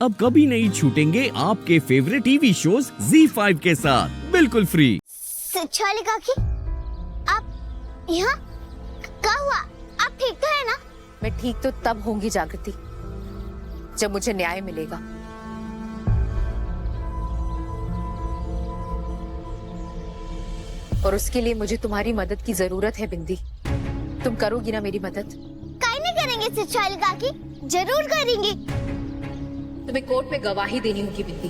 अब कभी नहीं छूटेंगे आपके फेवरेट टीवी शोज ZEE5 के साथ बिल्कुल फ्री। शिक्षाली काकी, आप यहाँ क्या हुआ? आप ठीक तो है ना? मैं ठीक तो तब होंगी जागृति जब मुझे न्याय मिलेगा। और उसके लिए मुझे तुम्हारी मदद की जरूरत है बिंदी। तुम करोगी ना मेरी मदद? काहे नहीं करेंगे शिक्षाली काकी, जरूर करेंगे। तुम्हें कोर्ट में गवाही देनी होगी बिंदी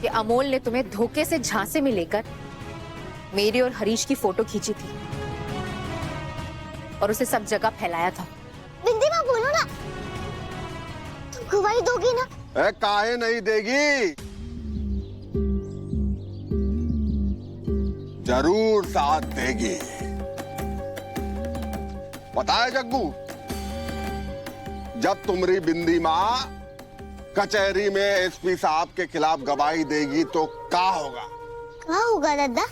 कि अमोल ने तुम्हें धोखे से झांसे में लेकर मेरी और हरीश की फोटो खींची थी और उसे सब जगह फैलाया था। बिंदी माँ बोलो ना, तुम गवाही दोगी ना? काहे नहीं देगी, जरूर साथ देगी। पता है जग्गू, जब तुम्हारी बिंदी माँ कचहरी में एसपी साहब के खिलाफ गवाही देगी तो क्या होगा? क्या होगा दादा?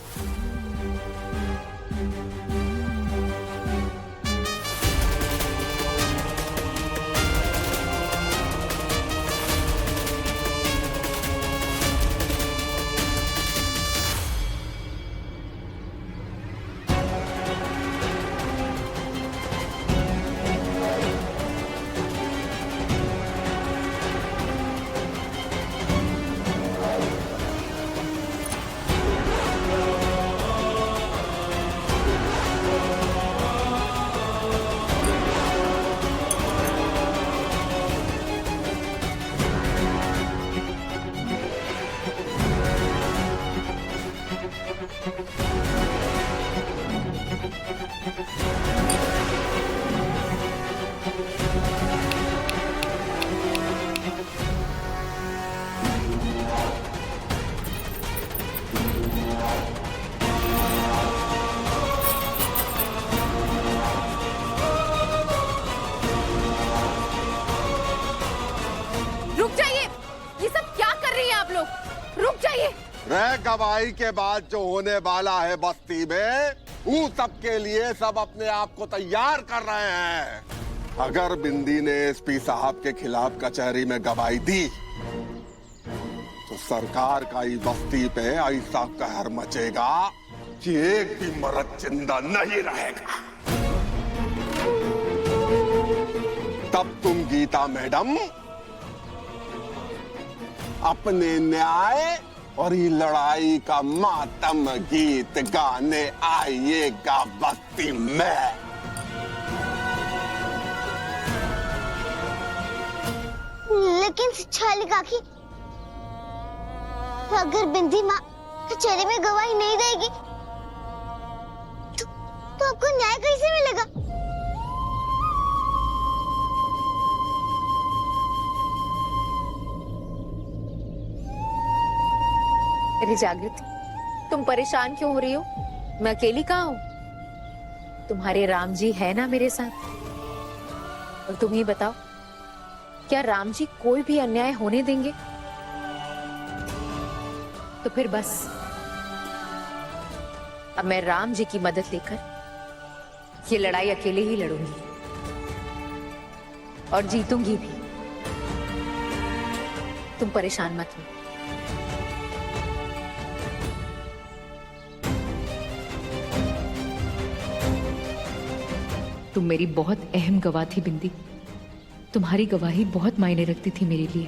रुक जाइए, ये सब क्या कर रही हैं आप लोग? रुक जाइए। रह गवाही के बाद जो होने वाला है बस्ती में, उन सब के लिए सब अपने आप को तैयार कर रहे हैं। अगर बिंदी ने एसपी साहब के खिलाफ कचहरी में गवाही दी तो सरकार का ही बस्ती पे ऐसा कहर मचेगा कि एक भी मर्द जिंदा नहीं रहेगा। तब तुम गीता मैडम अपने न्याय और ये लड़ाई का मातम गीत गाने आइएगा बस्ती में। लेकिन शिक्षाली काकी, अगर बिंदी माँ कचहरी में गवाही नहीं देगी तो आपको न्याय कैसे मिलेगा? अरे जागृति, तुम परेशान क्यों हो रही हो? मैं अकेली कहाँ हूँ? तुम्हारे राम जी है ना मेरे साथ। और तुम ही बताओ, क्या राम जी कोई भी अन्याय होने देंगे? तो फिर बस अब मैं राम जी की मदद लेकर ये लड़ाई अकेले ही लड़ूंगी और जीतूंगी भी। तुम परेशान मत हो। तुम मेरी बहुत अहम गवाह थी बिंदी। तुम्हारी गवाही बहुत मायने रखती थी मेरे लिए।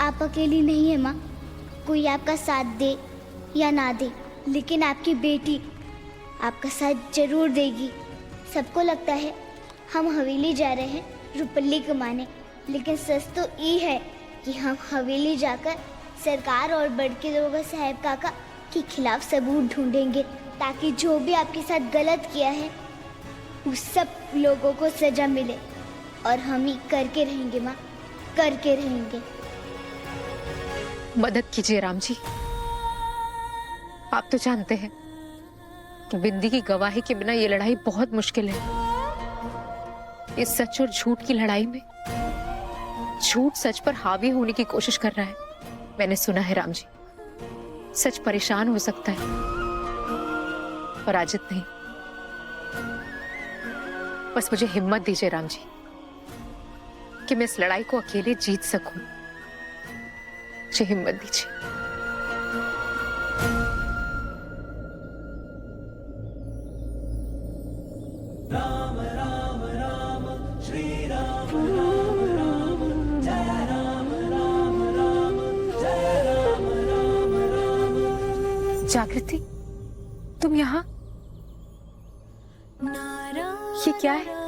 आप अकेली नहीं है माँ, कोई आपका साथ दे या ना दे, लेकिन आपकी बेटी आपका साथ जरूर देगी। सबको लगता है हम हवेली जा रहे हैं रुपल्ली कमाने, लेकिन सच तो ये है कि हम हवेली जाकर सरकार और बड़ के दरोगा साहब काका के खिलाफ सबूत ढूंढेंगे, ताकि जो भी आपके साथ गलत किया है उस सब लोगों को सजा मिले। और हम ही करके रहेंगे माँ, करके रहेंगे। मदद कीजिए राम जी। आप तो जानते हैं कि बिंदी की गवाही के बिना ये लड़ाई बहुत मुश्किल है। इस सच और झूठ की लड़ाई में झूठ सच पर हावी होने की कोशिश कर रहा है। मैंने सुना है राम जी, सच परेशान हो सकता है और अजित नहीं। बस मुझे हिम्मत दीजिए राम जी कि मैं इस लड़ाई को अकेले जीत सकूं। मुझे हिम्मत दीजिए। जागृति, तुम यहाँ? ये क्या है?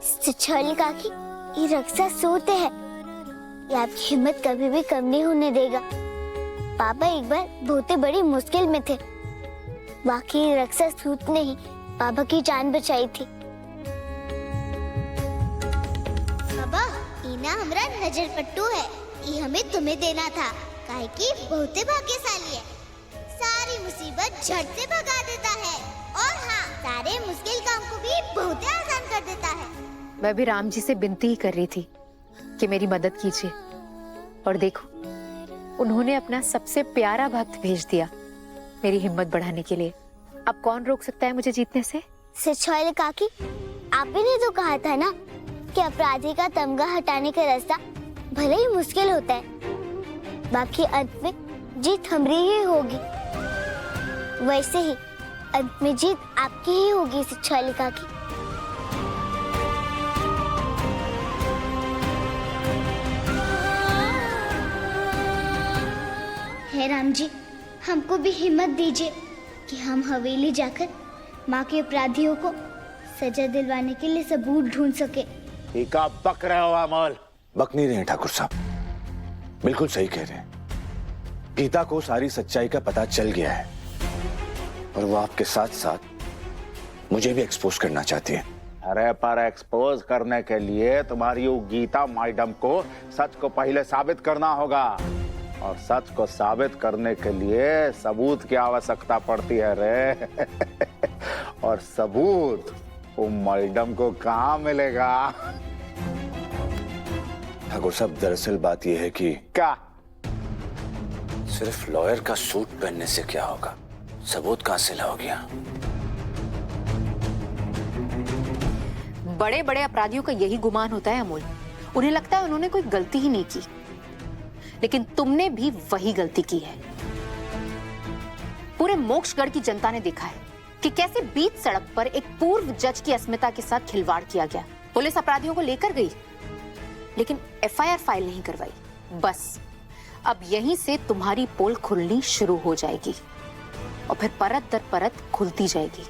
सिछोली काकी, ये रक्षा सूत है। ये आपकी हिम्मत कभी भी कम नहीं होने देगा। पापा एक बार बहुत बड़ी मुश्किल में थे, बाकी रक्षा सूत ने ही पापा की जान बचाई थी। पापा, इना हमरा नजर पट्टू है, ये हमें तुम्हें देना था, काहे कि बहुते भाग्यशाली है। सारी मुसीबत झट से भगा देता है और हाँ, सारे मुश्किल काम को भी बहुत आसान कर देता है। मैं भी राम जी से विनती ही कर रही थी कि मेरी मदद कीजिए, और देखो उन्होंने अपना सबसे प्यारा भक्त भेज दिया मेरी हिम्मत बढ़ाने के लिए। अब कौन रोक सकता है मुझे जीतने से? सिछोली काकी, आप ही ने तो कहा था ना कि अपराधी का तमगा हटाने का रास्ता भले ही मुश्किल होता है, बाकी अंत में जीत हमारी ही होगी। वैसे ही अंत में जीत आपकी ही होगी सिछोली काकी। हे राम जी, हमको भी हिम्मत दीजिए कि हम हवेली जाकर माँ के अपराधियों को सजा दिलवाने के लिए सबूत ढूंढ सके। ठीक है, बक रहे हो अमोल? बक नहीं रहे हैं ठाकुर साहब, बिल्कुल सही कह रहे हैं। गीता को सारी सच्चाई का पता चल गया है और वो आपके साथ साथ मुझे भी एक्सपोज करना चाहती है। अरे पर एक्सपोज करने के लिए तुम्हारी वो गीता मैडम को सच को पहले साबित करना होगा, और सच को साबित करने के लिए सबूत की आवश्यकता पड़ती है रे। और सबूत वो मैडम को कहाँ मिलेगा? ठाकुर साहब, दरअसल बात यह है कि क्या सिर्फ लॉयर का सूट पहनने से क्या होगा, सबूत कहां से लाओगे? बड़े बड़े अपराधियों का यही गुमान होता है अमोल। उन्हें लगता है उन्होंने कोई गलती ही नहीं की, लेकिन तुमने भी वही गलती की है। पूरे मोक्षगढ़ की जनता ने देखा है कि कैसे बीच सड़क पर एक पूर्व जज की अस्मिता के साथ खिलवाड़ किया गया। पुलिस अपराधियों को लेकर गई, लेकिन एफआईआर फाइल नहीं करवाई। बस अब यहीं से तुम्हारी पोल खुलनी शुरू हो जाएगी और फिर परत दर परत खुलती जाएगी।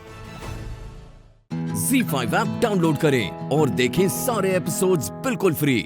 Z5 ऐप डाउनलोड करें और देखें सारे एपिसोड्स बिल्कुल फ्री।